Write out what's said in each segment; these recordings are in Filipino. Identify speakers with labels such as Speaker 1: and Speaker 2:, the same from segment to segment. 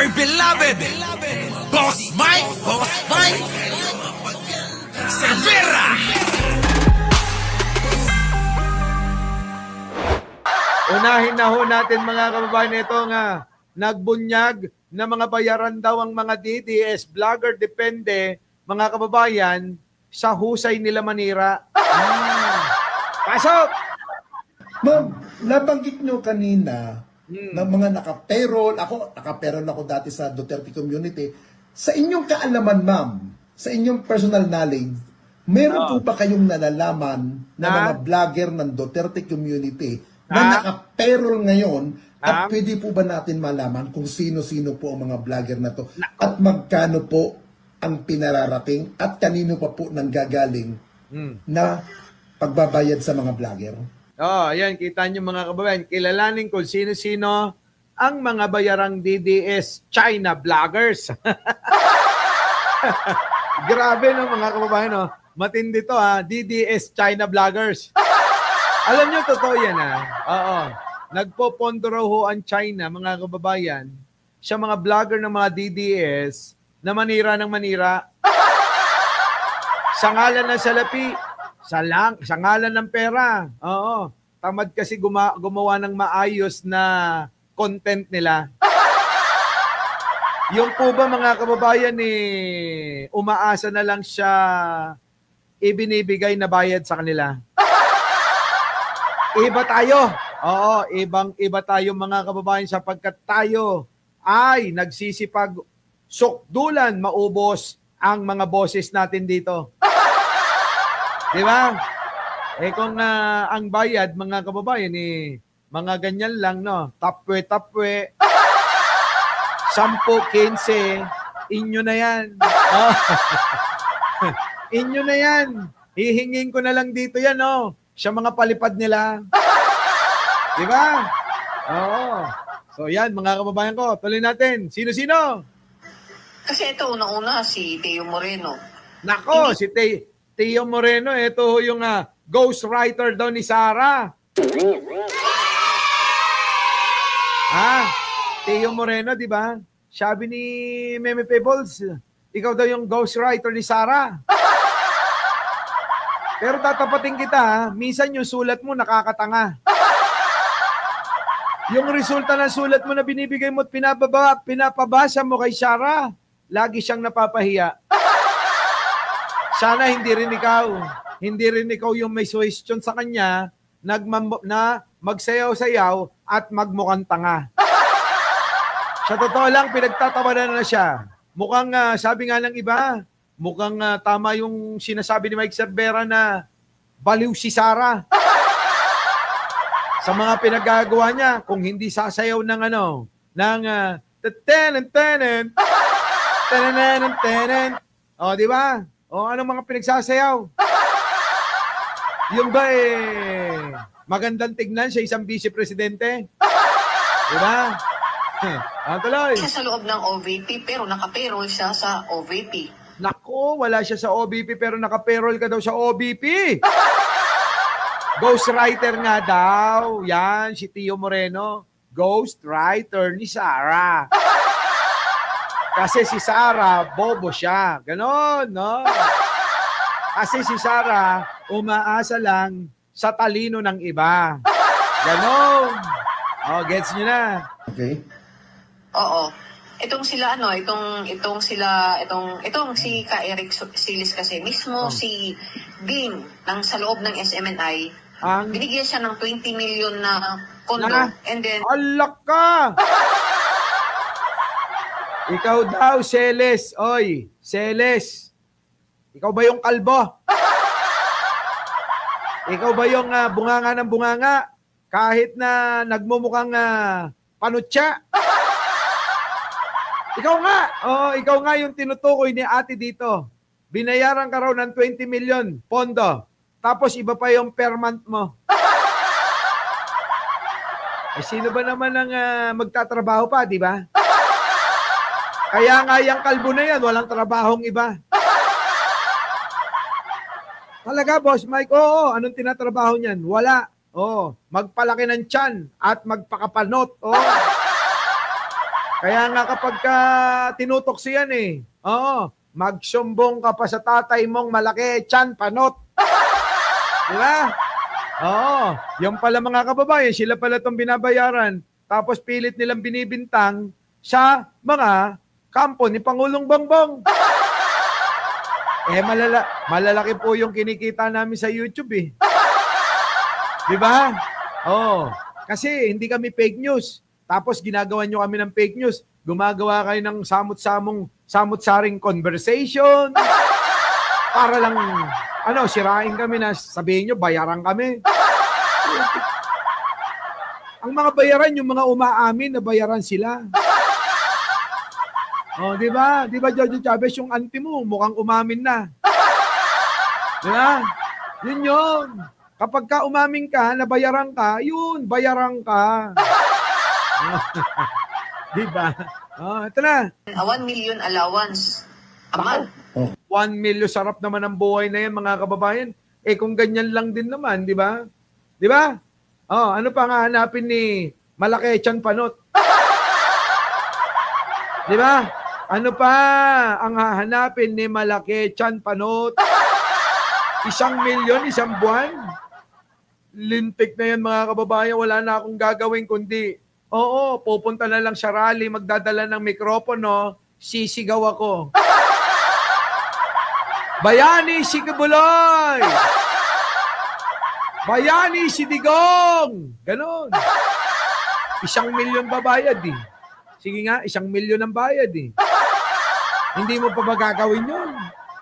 Speaker 1: my beloved Boss Mike Cervera.
Speaker 2: Unahin na ho natin mga kababayan ito nga nagbunyag na mga bayaran daw ang mga DDS vlogger, depende mga kababayan sa husay nila manira. Pasok!
Speaker 3: Ma'am, nabanggit nyo kanina ng mga naka-payroll. Naka-payroll ako dati sa Duterte community. Sa inyong kaalaman, ma'am, sa inyong personal knowledge, meron po ba kayong nalalaman na mga vlogger ng Duterte community na naka-payroll ngayon at pwede po ba natin malaman kung sino-sino po ang mga vlogger na to at magkano po ang pinararating at kanino pa po nanggagaling na pagbabayad sa mga vlogger?
Speaker 2: Ayan, kita nyo mga kababayan, kilalanin kung sino-sino ang mga bayarang DDS China vloggers. Grabe no mga kababayan, no? Matindi to DDS China vloggers. Alam nyo, totoo yan Oo. Nagpopondo raw ho ang China, mga kababayan, sa mga vlogger ng mga DDS na manira ng manira. Sa ngalan ng salapi, sa ngalan ng pera. Oo. Tamad kasi gumawa ng maayos na content nila. Yung po ba mga kababayan umaasa na lang siya ibinibigay na bayad sa kanila. Iba tayo. Oo, iba tayo mga kababayan sapagkat tayo ay nagsisipag sukdulan maubos ang mga boses natin dito. Di ba? Kung ang bayad mga kababayan mga ganyan lang no, tapwe-tapwe, 10, 15, inyo na yan. Inyo na yan. Hihingin ko na lang dito yan no, sa mga palipad nila. Di ba? Oo. So yan mga kababayan ko, tuloy natin. Sino-sino?
Speaker 4: Kasi ito unang-una si Teo Moreno.
Speaker 2: Nako, si Teo Moreno, ito yung ghostwriter daw ni Sara. Teo Moreno, di ba? Sabi ni Meme Pebbles, ikaw daw yung ghostwriter ni Sara. Pero tatapatin kita, minsan yung sulat mo nakakatanga. Yung resulta ng sulat mo na binibigay mo at pinapabasa mo kay Sara, lagi siyang napapahiya. Sana hindi rin ikaw yung may suggestion sa kanya na magsayaw-sayaw at magmukhang tanga. Sa totoo lang, pinagtatawanan na siya. Mukhang, sabi nga ng iba, mukhang tama yung sinasabi ni Mike Cervera na baliw si Sara. Sa mga pinagagawa niya, kung hindi sasayaw ng di ba? Anong mga pinagsasayaw? Yung ba magandang tignan siya isang vice-presidente? Di ba? Tuloy.
Speaker 4: Siya sa loob ng OVP pero naka-payroll siya sa OVP.
Speaker 2: Nako, wala siya sa OVP pero naka-payroll ka daw sa OVP. Ghostwriter nga daw. Yan, si Teo Moreno. Ghostwriter ni Sara. Kasi si Sara, bobo siya. Ganon, no? Kasi si Sara, umaasa lang sa talino ng iba. Ganon. Gets nyo na.
Speaker 3: Okay.
Speaker 4: Oo. Itong si Ka Eric Silis kasi mismo si Bing sa loob ng SMNI, binigyan siya ng 20 million na kondo and then
Speaker 2: alak ka! Ikaw daw, Celes. Oy, Celes. Ikaw ba yung kalbo? Ikaw ba yung bunganga ng bunganga? Kahit na nagmumukhang panutya? Ikaw nga. Ikaw nga yung tinutukoy ni ate dito. Binayaran ka raw ng 20 million pondo. Tapos iba pa yung per month mo. Sino ba naman ang magtatrabaho pa, di ba? Kaya nga yung kalbo na yan, walang trabahong iba. Talaga, Boss Mike? Oo, anong tinatrabaho niyan? Wala. Magpalaki ng tiyan at magpakapanot. Kaya nga kapag ka tinutok siyan oo, magsumbong ka pa sa tatay mong malaki, tiyan, panot. Di ba? Oo, yung pala mga kababayan, sila pala itong binabayaran. Tapos pilit nilang binibintang sa mga kampo ni Pangulong Bongbong. Malalaki po yung kinikita namin sa YouTube Di ba? Oo. Kasi hindi kami fake news. Tapos ginagawa nyo kami ng fake news. Gumagawa kayo ng samut-saring conversation. Para lang, sirain kami na sabihin nyo, bayaran kami. Ang mga bayaran, yung mga umaamin na bayaran sila. Di ba? Di ba, Jojo Chavez, yung auntie mo, mukhang umamin na. Di ba? Yun. Kapag ka umamin ka, nabayaran ka, yun, bayaran ka. Di ba? Ito na.
Speaker 4: 1 million allowance a month.
Speaker 2: 1 million, sarap naman ang buhay na yan, mga kababayan. Kung ganyan lang din naman, di ba? Di ba? Ano pa nga hanapin ni Malaki Tiyan Panot? Di ba? Ano pa ang hahanapin ni Malaki Tiyan Panot? 1 milyon, 1 buwan? Lintik na yan, mga kababayan. Wala na akong gagawin kundi, pupunta na lang sa rally, magdadala ng mikropono, sisigaw ako. Bayani si Kibuloy! Bayani si Digong! Ganon. 1 milyon babayad Sige nga, 1 milyon ang bayad Hindi mo pa ba gagawin yun?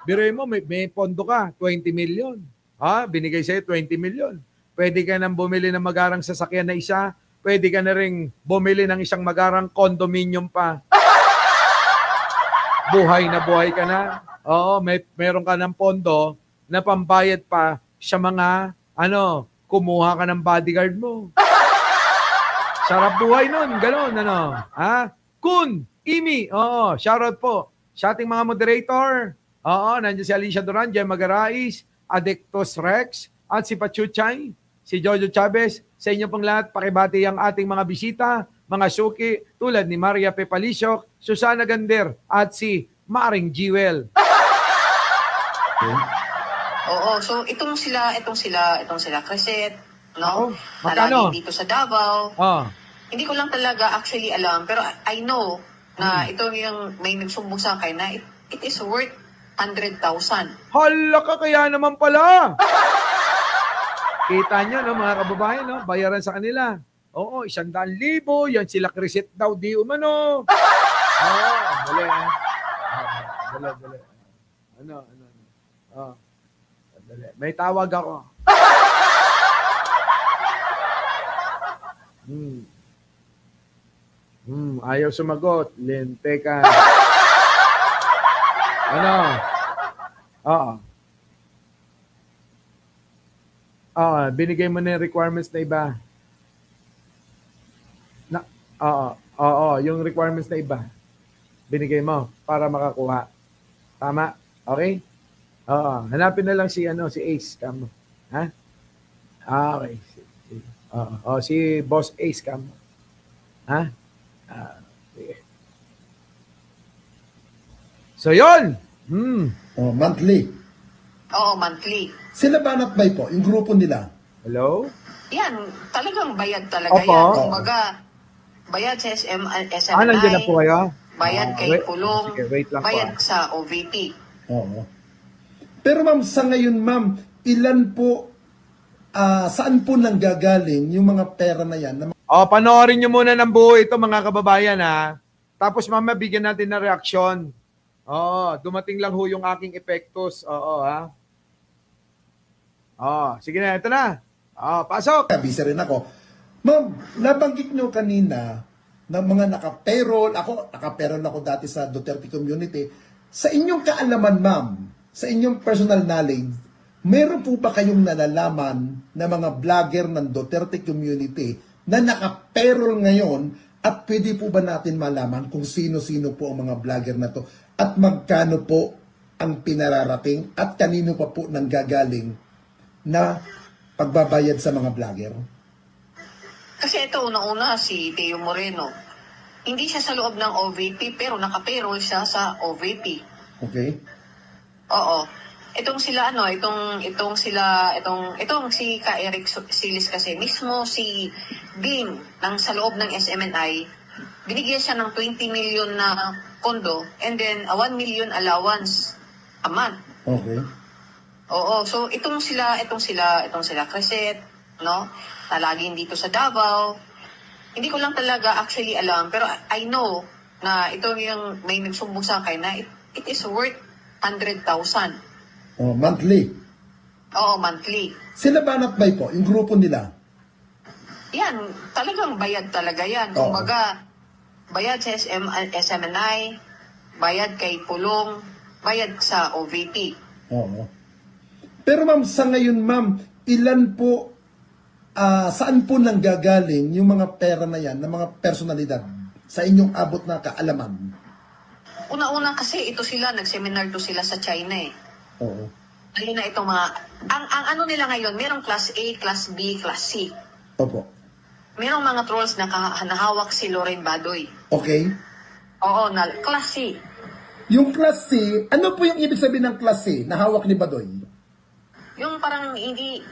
Speaker 2: Biruin mo, may pondo ka, 20 million. Binigay sa'yo 20 million. Pwede ka nang bumili ng magarang sasakyan na isa. Pwede ka na rin bumili ng isang magarang condominium pa. Buhay na buhay ka na. Meron ka ng pondo na pambayad pa sa mga, kumuha ka ng bodyguard mo. Sarap buhay nun. Ganon, Kun, Imi, shoutout po sa ating mga moderator. Nandiyan si Alicia Duran, Jem Magarais, Adictus Rex, at si Pachuchay, si Jojo Chavez. Sa inyo pong lahat, pakibati ang ating mga bisita, mga suki, tulad ni Maria Pepalisyok, Susana Gander, at si Maring Jewel.
Speaker 4: So itong sila, Crescent,
Speaker 2: magkano?
Speaker 4: Nalagi dito sa Davao. Hindi ko lang talaga actually alam, pero I know na ito yung may nagsumbong sa akin na it is worth 100,000.
Speaker 2: Hala ka, kaya naman pala. Kita nyo, mga kababayan, bayaran sa kanila. 100,000. Yan sila Crescent daw, di umano. Dali. Dali. Dali. May tawag ako. Ayaw sumagot. Lente ka. Binigay mo na yung requirements na iba. Yung requirements na iba. Binigay mo para makakuha. Tama? Okay? Hanapin na lang si Ace Cam. Ha? Okay. Si Boss Ace Cam. Ha? Sige. So, yun.
Speaker 3: Monthly.
Speaker 4: Monthly.
Speaker 3: Sila Banat Bay po, yung grupo nila.
Speaker 2: Hello?
Speaker 4: Yan, talagang bayad talaga
Speaker 2: Opo.
Speaker 4: yan. Kumbaga, bayad sa SMNI.
Speaker 2: Nandiyan na po kayo?
Speaker 4: Bayad kay Kulong.
Speaker 2: Sige, wait lang
Speaker 4: bayad
Speaker 2: po.
Speaker 4: sa OVP.
Speaker 3: Oo. Pero ma'am, sa ngayon ma'am, ilan po, saan po nanggagaling yung mga pera na yan?
Speaker 2: Panoorin nyo muna ng buo ito, mga kababayan, Tapos mama, bigyan natin ng reaksyon. Dumating lang ho yung aking epektos. Sige na, ito na. Pasok.
Speaker 3: Busy rin ako. Ma'am, nabanggit nyo kanina ng mga naka-payroll. Naka-payroll ako dati sa Duterte Community. Sa inyong kaalaman, ma'am, sa inyong personal knowledge, meron po ba kayong nalalaman na mga vlogger ng Duterte Community na naka-payroll ngayon at pwede po ba natin malaman kung sino-sino po ang mga vlogger na to at magkano po ang pinararating at kanino pa po nanggagaling na pagbabayad sa mga vlogger?
Speaker 4: Kasi ito, una-una, si Teo Moreno. hindi siya sa loob ng OVP pero naka-payroll siya sa OVP.
Speaker 3: Okay.
Speaker 4: Oo. Itong si Ka Eric Silis kasi mismo si Bing sa loob ng SMNI, binigyan siya ng 20 million na kondo and then a 1 million allowance a month.
Speaker 3: Okay.
Speaker 4: Oo, so itong sila Crescent, no? Na laging dito sa Davao. Hindi ko lang talaga actually alam, pero I know na ito yung may nagsumbong sa akin na it is worth 100,000.
Speaker 3: Oh, monthly.
Speaker 4: Oo, monthly.
Speaker 3: Sila Banat Bay po, yung grupo nila.
Speaker 4: Yan, talagang bayad talaga yan.
Speaker 3: Oo.
Speaker 4: Kumbaga, bayad sa SMNI, bayad kay Pulong, bayad sa OVP.
Speaker 3: Oo. Pero ma'am, sa ngayon ma'am, ilan po, saan po nanggagaling yung mga pera na yan, ng mga personalidad sa inyong abot na kaalaman?
Speaker 4: Una-una kasi ito sila, nag-seminar to sila sa China eh.
Speaker 3: Oo.
Speaker 4: Lalo na itong mga, ang ano nila ngayon, merong class A, class B, class C.
Speaker 3: Opo.
Speaker 4: Merong mga trolls na nahawak si Loren Badoy.
Speaker 3: Okay.
Speaker 4: Oo, na class C.
Speaker 3: Yung class C, ano po yung ibig sabihin ng class C na hawak ni Badoy?
Speaker 4: Yung parang hindi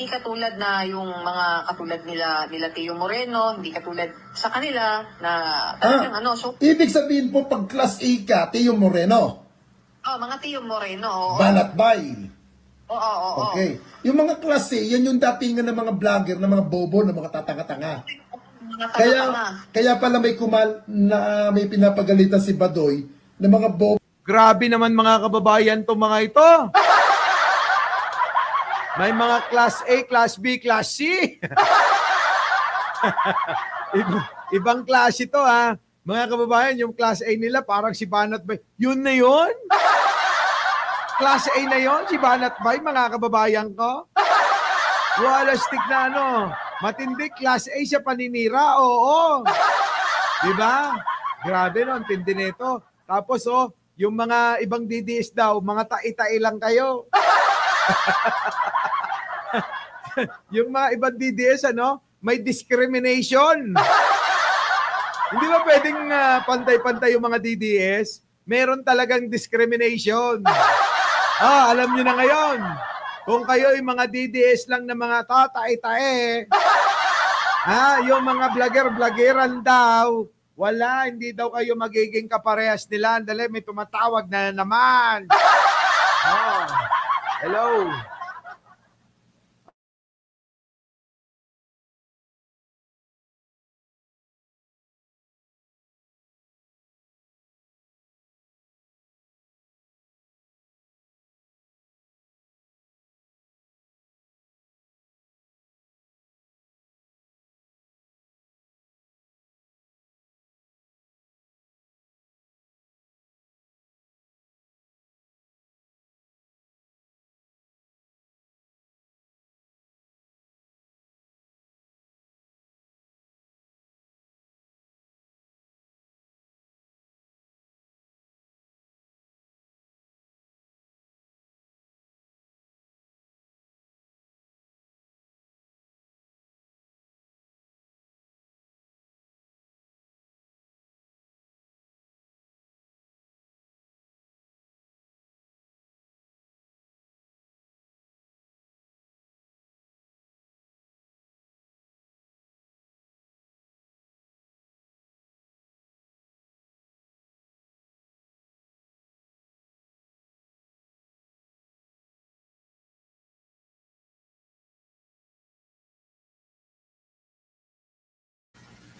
Speaker 4: katulad na yung mga katulad nila Tio Moreno, hindi katulad sa kanila na talagang so
Speaker 3: Ibig sabihin po pag class A ka, Tio Moreno.
Speaker 4: mga Tio Moreno. Oo.
Speaker 3: Banat Bay.
Speaker 4: Oo.
Speaker 3: Okay. Yung mga class A, yan yung datingan ng mga vlogger, ng mga bobo, ng mga tatanga-tanga.
Speaker 4: Mga tanga-tanga.
Speaker 3: Kaya pala may pinapagalitan si Badoy ng mga bobo.
Speaker 2: Grabe naman mga kababayan to mga ito. May mga class A, class B, class C. Ibang klase ito ha. Mga kababayan, yung class A nila parang si Banat Bay. Yun na yun? Class A na yun? Si Banat Bay, mga kababayan ko? Wala stick na matindi, class A siya paninira, oo. Diba? Grabe ang tindi nito. Tapos yung mga ibang DDS daw, mga tai-tai lang kayo. Yung mga ibang DDS, may discrimination. Hindi ba pwedeng pantay-pantay yung mga DDS? Meron talagang discrimination. Alam nyo na ngayon. Kung kayo yung mga DDS lang na mga tatay-tae, yung mga vlogger-vloggeran daw, wala, hindi daw kayo magiging kaparehas nila. Dali, may tumatawag na naman. Hello.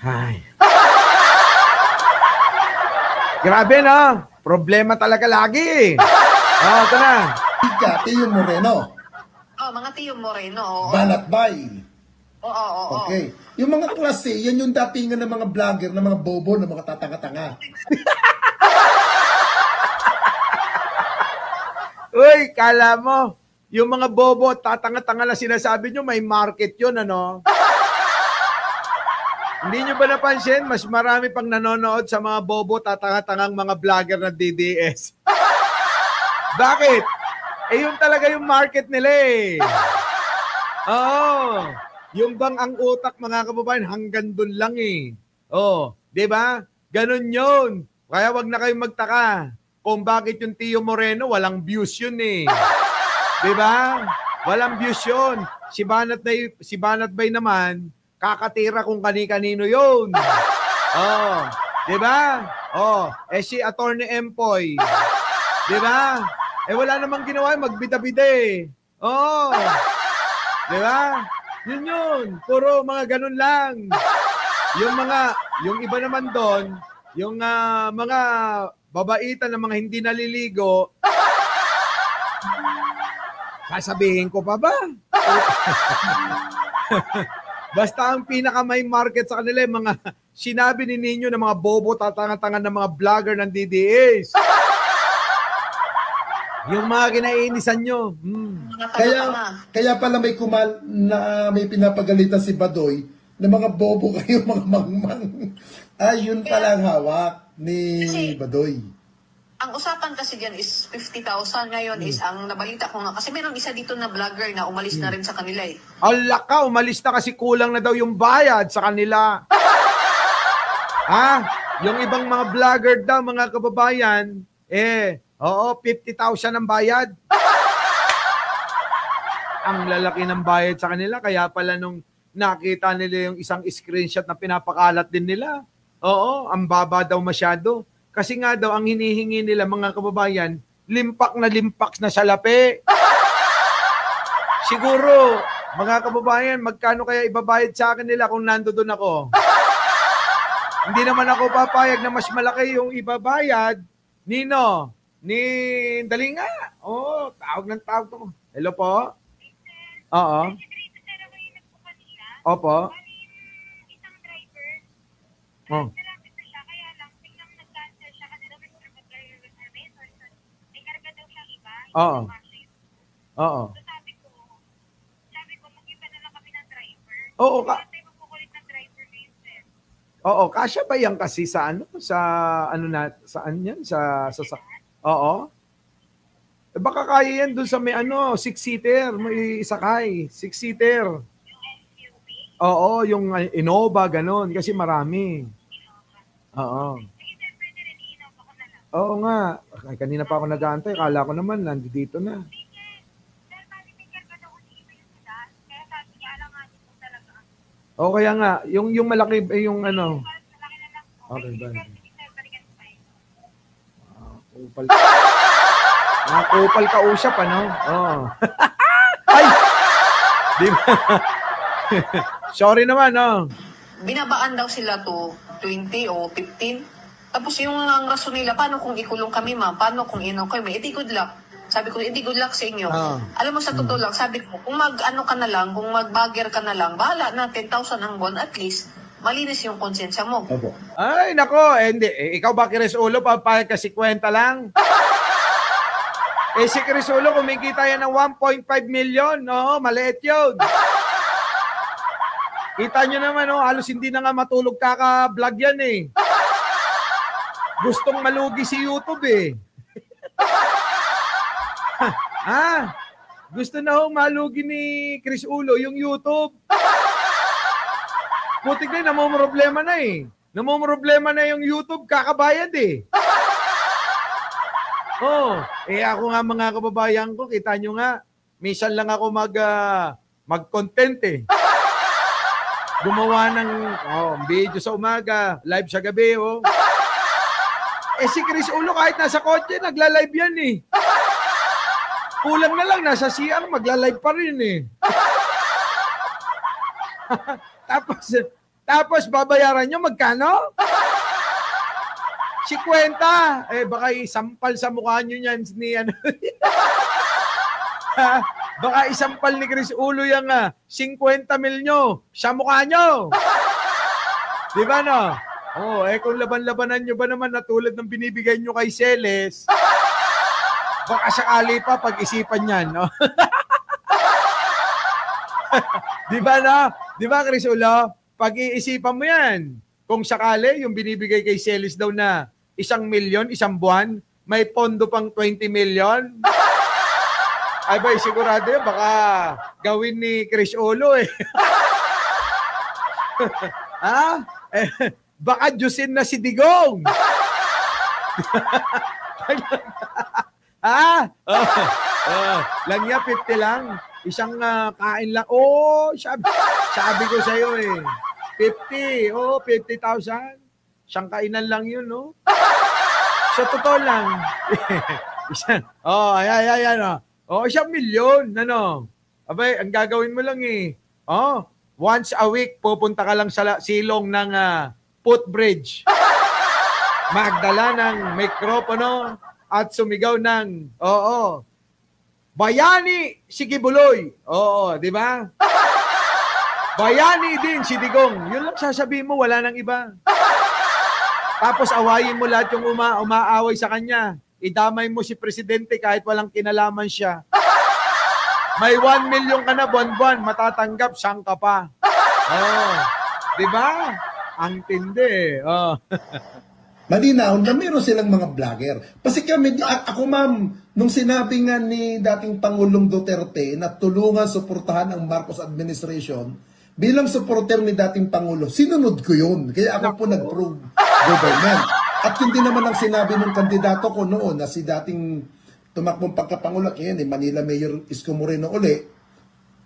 Speaker 2: Hay. Grabe problema talaga lagi. Ito na.
Speaker 3: Tio Moreno.
Speaker 4: Mga Tio Moreno.
Speaker 3: Banat Bay.
Speaker 4: Oo.
Speaker 3: Okay. Yung mga class A, yan yung datingan ng mga vlogger, ng mga bobo, ng mga tatanga-tanga.
Speaker 2: Uy, kala mo, yung mga bobo, tatanga-tanga na sinasabi nyo, may market yun, Hindi nyo ba napansin? Mas marami pang nanonood sa mga bobo, tatanga-tangang mga vlogger ng DDS. Bakit? Yun talaga yung market nila Oo. Yung bang ang utak, mga kababayan, hanggang dun lang . Di ba? Ganun yun. Kaya wag na kayong magtaka kung bakit yung Tio Moreno walang views yun eh. Di ba? Walang views yun. Si Banat Bay naman, kakatira kung kani-kanino yun. Oh, di ba? Oh, si Attorney Empoy. Di ba? Wala namang ginawa, magbida-bida eh. Oh. Di ba? Yun. Puro mga ganun lang. Yung iba naman doon, yung mga babaitan na mga hindi naliligo, sasabihin ko pa ba? Basta ang pinaka may market sa kanila, mga sinabi ni Ninyo ng mga bobo tatanga-tanga ng mga vlogger ng DDS. Yung mga kinainisan nyo.
Speaker 3: Kaya pala may pinapagalitan si Badoy na mga bobo kayo, mga mangmang. Yun pala ang hawak ni Badoy.
Speaker 4: Ang usapan kasi dyan is 50,000 ngayon is ang nabalita ko nga. Kasi meron isa dito na vlogger na umalis na rin sa kanila eh.
Speaker 2: Ala ka, umalis na kasi kulang na daw yung bayad sa kanila. Yung ibang mga vlogger daw, mga kababayan, oo, 50,000 ang bayad. Ang lalaki ng bayad sa kanila, kaya pala nung nakita nila yung isang screenshot na pinapakalat din nila. Oo, ang baba daw masyado. Kasi nga daw, ang hinihingi nila mga kababayan, limpak na salapi. Siguro, mga kababayan, magkano kaya ibabayad sa akin nila kung nandoon ako? Hindi naman ako papayag na mas malaki yung ibabayad. Nino, ni dali nga. Oh, tawag ng tawag to. Hello po? Oo. Opo. Oh. Oo. Oo. Oo, oo, kasya ba yan kasi sa saan yan? Oo. Baka kaya yan dun sa may 6-seater, may isakay, 6-seater. Oo, yung Innova, ganun, kasi marami. Oo. Oo nga. Ay, kanina pa ako nag-aantay, kala ko naman, nandito na. O kaya nga, yung malaki, yung ano. Okay ba? Kupal. Kupal ka usap, ano? Oo. Ay! Di ba? Sorry naman, no?
Speaker 4: Binabaan daw sila to 20 o 15. Tapos yung ang rason nila, paano kung ikulong kami, ma'am? Paano kung inaw kami? Edi good luck. Sabi ko, edi good luck sa inyo. Alam mo, sa totoo lang, sabi ko, kung mag-ano ka na lang, kung mag-bagger ka na lang, bahala na, 10,000 ang buwan, at least, malinis yung konsensya mo.
Speaker 3: Opo.
Speaker 2: Ay, nako, hindi. Ikaw ba, Chris Ulo, papayag ka 50 lang? Si Chris Ulo, kumikita yan ng 1.5 million. No, maliit yun. Kita nyo naman, halos hindi na nga matulog kaka-vlog yan eh. Gustong malugi si YouTube eh. Gusto na malugi ni Chris Ulo yung YouTube. Putik na, namumroblema na eh. Namumroblema na yung YouTube, kakabayad eh. Ako nga mga kababayan ko, kita nyo nga, minsan lang ako mag-content eh. Gumawa ng video sa umaga, live sa gabi. Si Chris Ulo kahit nasa kotse, nagla-live yan eh. Kulang na lang, nasa CR, magla-live pa rin eh. Tapos babayaran nyo, magkano? 50. Baka isampal sa mukha nyo yan ni ano. Baka isampal ni Chris Ulo yung 50 mil nyo sa mukha nyo. Di ba no? Kung laban-labanan nyo ba naman na tulad ng binibigay nyo kay Celes, baka sakali pa pag-isipan yan, no? Di ba no? Di ba, Chris Ulo? Pag-iisipan mo yan. Kung sakali, yung binibigay kay Celes daw na 1 milyon, isang buwan, may pondo pang 20 million. Ay ba, sigurado yun, baka gawin ni Chris Ulo eh. baka Diyosin na si Digong. Lang niya 50 lang. Isang kain lang. Sabi ko sa iyo 50. 50,000. Isang kainan lang yun, no? Sa totoo lang. Ayan. Isang milyon, ano? Abay, ang gagawin mo lang once a week, pupunta ka lang sa silong ng footbridge. Magdala ng mikropono at sumigaw ng, bayani si Kibuloy. Di ba? Bayani din si Digong. Yun lang sasabihin mo, wala nang iba. Tapos awayin mo lahat yung umaaway sa kanya. Idamay mo si Presidente kahit walang kinalaman siya. May 1 million ka na buwan-buwan, matatanggap, siyang ka pa. Di ba? Ang tindi.
Speaker 3: Malinaw na meron silang mga vlogger. Kasi kami, ako ma'am, nung sinabi nga ni dating Pangulong Duterte na tulungan suportahan ang Marcos administration, bilang supporter ni dating Pangulo, sinunod ko yun. Kaya ako po nag-prove government. At hindi naman ang sinabi ng kandidato ko noon na si dating tumakbong pagkapangulo, kaya ni Manila Mayor Isko Moreno uli,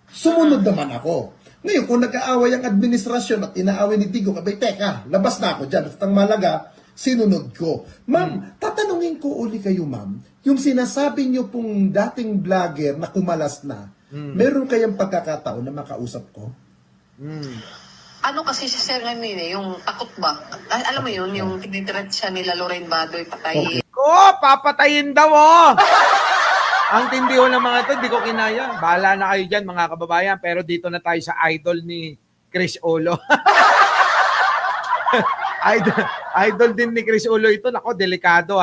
Speaker 3: sumunod naman ako. Ngayon, kung nag-aaway ang administrasyon at inaaway ni Digong, abay, teka, labas na ako dyan. At ang malaga, sinunod ko. Ma'am, tatanungin ko uli kayo, ma'am, yung sinasabi niyo pong dating vlogger na kumalas na, meron kayang pagkakataon na makausap ko?
Speaker 4: Ano kasi si Sir yung takot ba? Alam mo yun, yung tinitreat siya nila Lorraine Badoy, patay.
Speaker 2: Papatayin daw, Ang tindi ng mga to, di ko kinaya. Bahala na kayo dyan, mga kababayan. Pero dito na tayo sa idol ni Chris Olo. idol din ni Chris Olo ito. Nako, delikado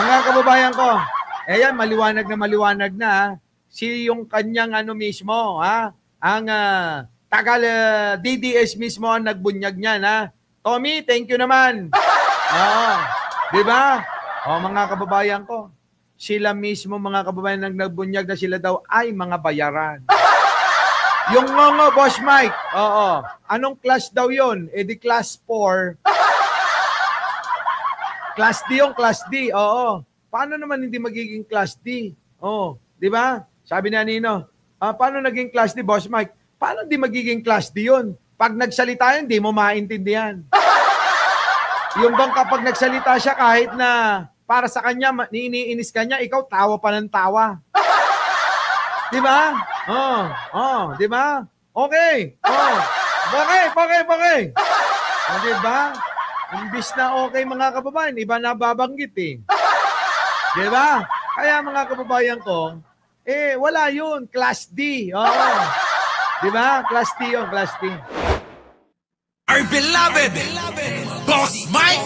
Speaker 2: Mga kababayan ko, ayan, maliwanag na. Si yung kanyang mismo, ang tagal DDS mismo ang nagbunyag niyan, Tommy, thank you naman. Di ba? Mga kababayan ko, sila mismo mga kababayan nagbunyag na sila daw ay mga bayaran. Yung Boss Mike, anong class daw yon? Di class 4. Class D yung class D, Paano naman hindi magiging class D? Di ba? Sabi ni Anino, paano naging class D, Boss Mike? Paano hindi magiging class D yun? Pag nagsalita yun, di mo maintindihan. Yung bang kapag nagsalita siya kahit na para sa kanya, iniinis ka niya, ikaw tawa pa ng tawa. Di ba? Di ba? Okay. Okay. Di ba? Imbis na okay mga kababayan, iba na babanggit Di ba? Kaya mga kababayan ko, wala yun. Class D. Di ba? Class D yun, class D.
Speaker 1: Our beloved Boss Mike